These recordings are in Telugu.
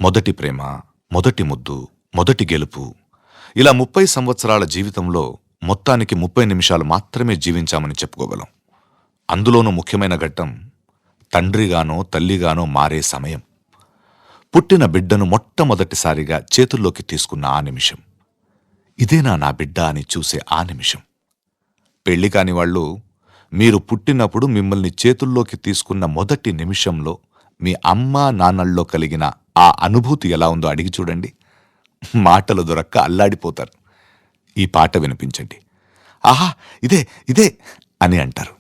మొదటి ప్రేమ, మొదటి ముద్దు, మొదటి గెలుపు, ఇలా 30 సంవత్సరాల జీవితంలో మొత్తానికి 30 నిమిషాలు మాత్రమే జీవించామని చెప్పుకోగలం. అందులోనూ ముఖ్యమైన ఘట్టం తండ్రిగానో తల్లిగానో మారే సమయం. పుట్టిన బిడ్డను మొట్టమొదటిసారిగా చేతుల్లోకి తీసుకున్న ఆ నిమిషం. ఇదేనా నా బిడ్డ అని చూసే ఆ నిమిషం. పెళ్లి కాని వాళ్ళు మీరు పుట్టినప్పుడు మిమ్మల్ని చేతుల్లోకి తీసుకున్న మొదటి నిమిషంలో మీ అమ్మా నాన్నల్లో కలిగిన ఆ అనుభూతి ఎలా ఉందో అడిగి చూడండి. మాటలు దొరక్క అల్లాడిపోతారు. ఈ పాట వినిపించండి. ఆహా, ఇదే ఇదే అని అంటారు.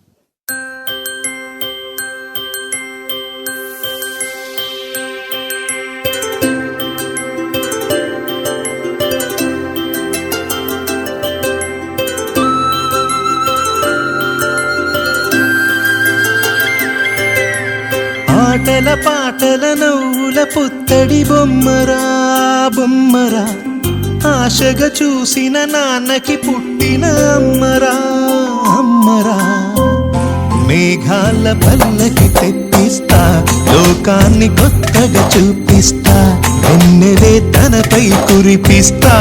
ఆటల పాటల నవ్వుల పుత్తడి బొమ్మరా బొమ్మరా, ఆశగా చూసిన నాన్నకి పుట్టిన అమ్మరా అమ్మరా. మేఘాల పల్లకి తెప్పిస్తా, లోకాన్ని కొత్తగా చూపిస్తా, వెన్నెలే తనపై కురిపిస్తా,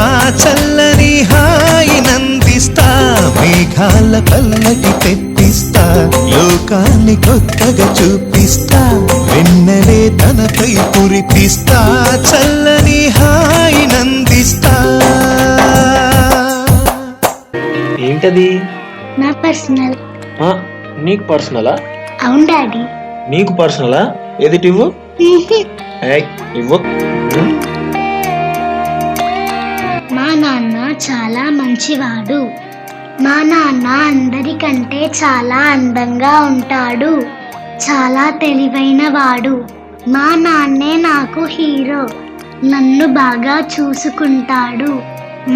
చల్లని హాయి నందిస్తా. మేఘాల పల్లకి తెప్పిస్తా, లోకాన్ని కొత్తగా చూపిస్తా, వెన్నెలే తనపై కురిపిస్తా, చల్లని హాయి నందిస్తా. ఏంటది? నా పర్సనల్. నీకు పర్సనలా? అవును డాడీ. నీకు పర్సనలా? ఎదుటి ఇవ్వు. ఇవ్వు. మా నాన్న చాలా మంచివాడు. మా నాన్న అందరికంటే చాలా అందంగా ఉంటాడు. చాలా తెలివైన వాడు. మా నాన్నే నాకు హీరో. నన్ను బాగా చూసుకుంటాడు.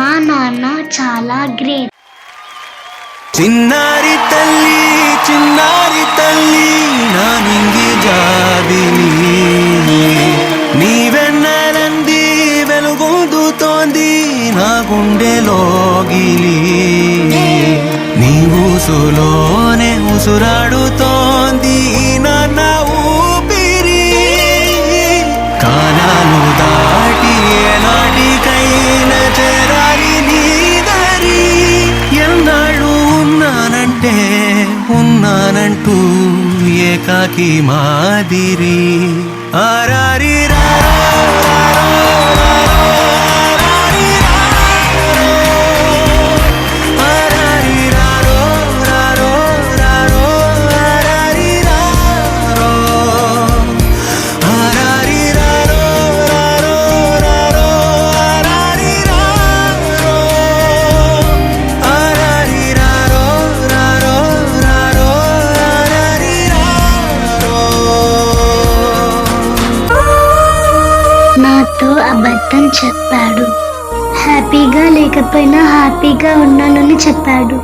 మా నాన్న చాలా గ్రేట్. చిన్నారి తల్లి నా నింగి జాబిలి, నీ వెన్నెలంది వెలుగొందుతోంది నా గుండెలోగిలి, నీ ఊసులోనే ఉసురాడుతోంది నాన్న ఊపిరి. కాలాలు దాటి ఎలాంటికైనా చేరాలి నీ దారి. ఎన్నాళ్ళు ఉన్నానంటూ ఏకాకి మాదిరి. ఆరారి నాతో అబద్ధం చెప్పాడు. హ్యాపీగా లేకపోయినా హ్యాపీగా ఉన్నానని చెప్పాడు.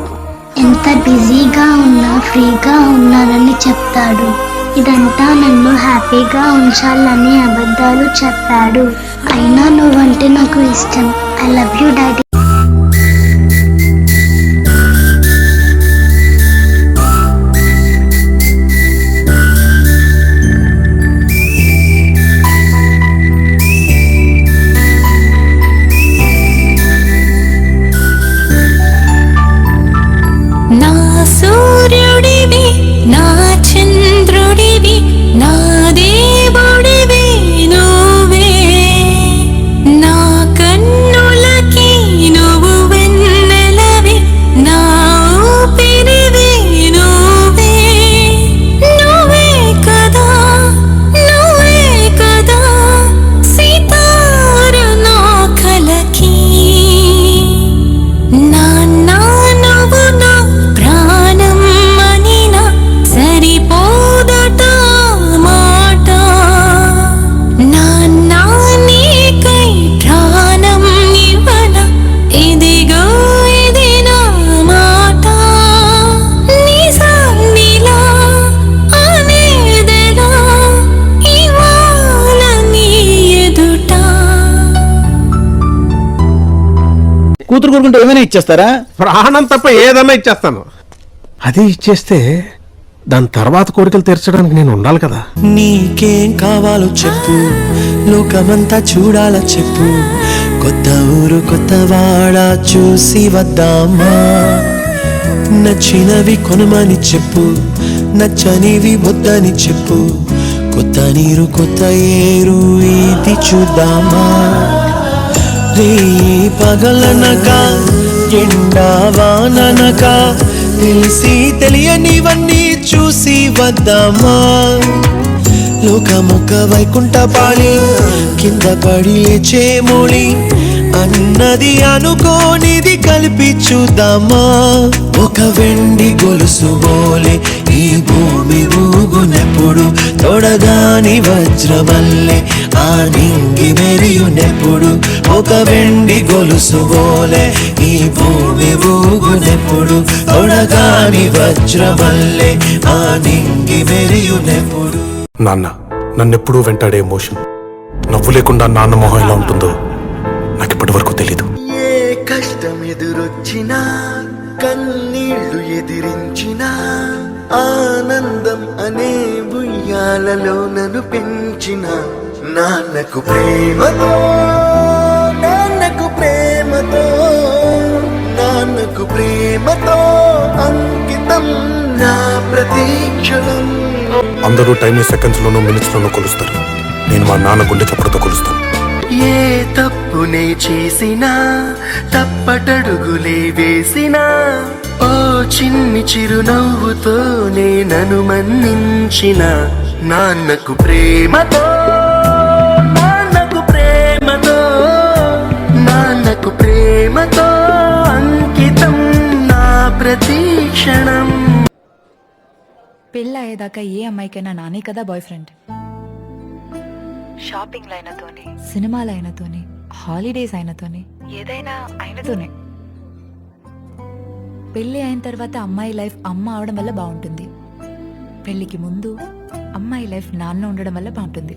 ఎంత బిజీగా ఉన్నా ఫ్రీగా ఉన్నానని చెప్తాడు. ఇదంతా నన్ను హ్యాపీగా ఉంచాలని అబద్ధాలు చెప్పాడు. అయినా నువ్వంటే నాకు ఇష్టం. I love you daddy. నా సూర్యుడివి, నా చంద్రుడివి, నా దేవుడివి నువ్వే. నా కన్నులకి నువ్వు వెన్నెలవి, నా ఊపిరివి నువ్వే. నువ్వే కదా సితార నా కలకి. నాన్న నువ్వు నా ప్రాణం అనినా సరిపోదట మాట. నాన్న నీకై ప్రాణం ఇవ్వన, ఇదిగో ఇది నా మాట. నిజానిలా అనేదెలా ఇవాళ నీ ఎదుట. కూతురు కొడుకుంటే ఏమైనా ఇచ్చేస్తారా? ప్రాణం తప్ప ఏదన్నా ఇచ్చేస్తాను. అది ఇచ్చేస్తే దాని తర్వాత కోరికలు తీర్చడానికి నేను ఉండాలి కదా. నీకేం కావాలో చెప్పు, లోకమంతా చూడాల చెప్పు, కొత్త ఊరు కొత్త వాడ చూసి వద్దామా, నచ్చినవి కొనమని చెప్పు, నచ్చనివి వద్దని చెప్పు, కొత్త నీరు కొత్త ఏరు ఇది చూద్దామా, రే పగలనక ఎండా వాననక తెలిసి తెలియనివన్నీ చూసి వద్దామా, లోకమొక్క వైకుంఠపాళి కింద పడి లేచే మోళి అన్నది అనుకోనిది కలిపి చూద్దామా, ఒక వెండి గొలుసు బోలే ఈ భూమి ఊగునెప్పుడు, తొడగాని వజ్రమల్లే ఆ నింగి మెరియునెప్పుడు, ఒక వెండి గొలుసు బోలే ఈ భూమి ఊగునెప్పుడు, తొడగాని వజ్రమల్లే ఆ నింగి మెరియునెప్పుడు. నాన్న నన్నెప్పుడూ వెంటాడే ఎమోషన్, నవ్వు లేకుండా నాన్న మొహం ఎలా ఉంటుందో నాకు ఇప్పటి వరకు తెలీదు. ఏ కష్టం ఎదురొచ్చినా కన్నీళ్లు ఎదిరించినా ఆనందం అనే ఉయ్యాలలో నన్ను పెంచిన నాన్నకు ప్రేమతో, నాన్నకు ప్రేమతో, నాన్నకు ప్రేమతో అంకితం నా ప్రతీక్షణం. అందరూ టైంని సెకండ్స్ లోనూ మినిట్స్ లోనూ కొలుస్తారు, నేను మా నాన్న గుండె చప్పుడుతో కొలుస్తాను. ఏ తప్పునే చేసినా తప్పటడుగులే వేసినా ఓ చిన్ని చిరునవ్వుతోనే నన్ను మన్నించిన నాన్నకు ప్రేమతో, నాన్నకు ప్రేమతో, నాన్నకు ప్రేమతో అంకితం నా ప్రతీక్షణం. పెళ్ళయ్యేదాకా ఏ అమ్మాయికైనా నానే కదా బాయ్ ఫ్రెండ్. షాపింగ్ అయినతోనే, సినిమాలు అయినతోనే, హాలిడేస్ అయినతోనే, ఏదైనా అయినతోనే. పెళ్ళి అయిన తర్వాత అమ్మాయి లైఫ్ అమ్మ అవడం వల్ల బాగుంటుంది, పెళ్ళికి ముందు అమ్మాయి లైఫ్ నాన్న ఉండడం వల్ల బాగుంటుంది.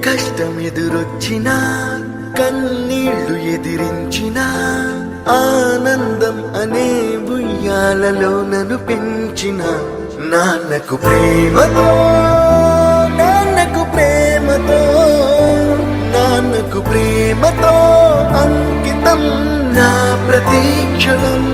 కష్టం ఎదురొచ్చినా కన్నీళ్లు ఎదిరించినా ఆనందం అనే ఉయ్యాలలో నన్ను పెంచిన నాన్నకు ప్రేమతో, నాన్నకు ప్రేమతో, నాన్నకు ప్రేమతో అంకితం నా ప్రతీక్షణం.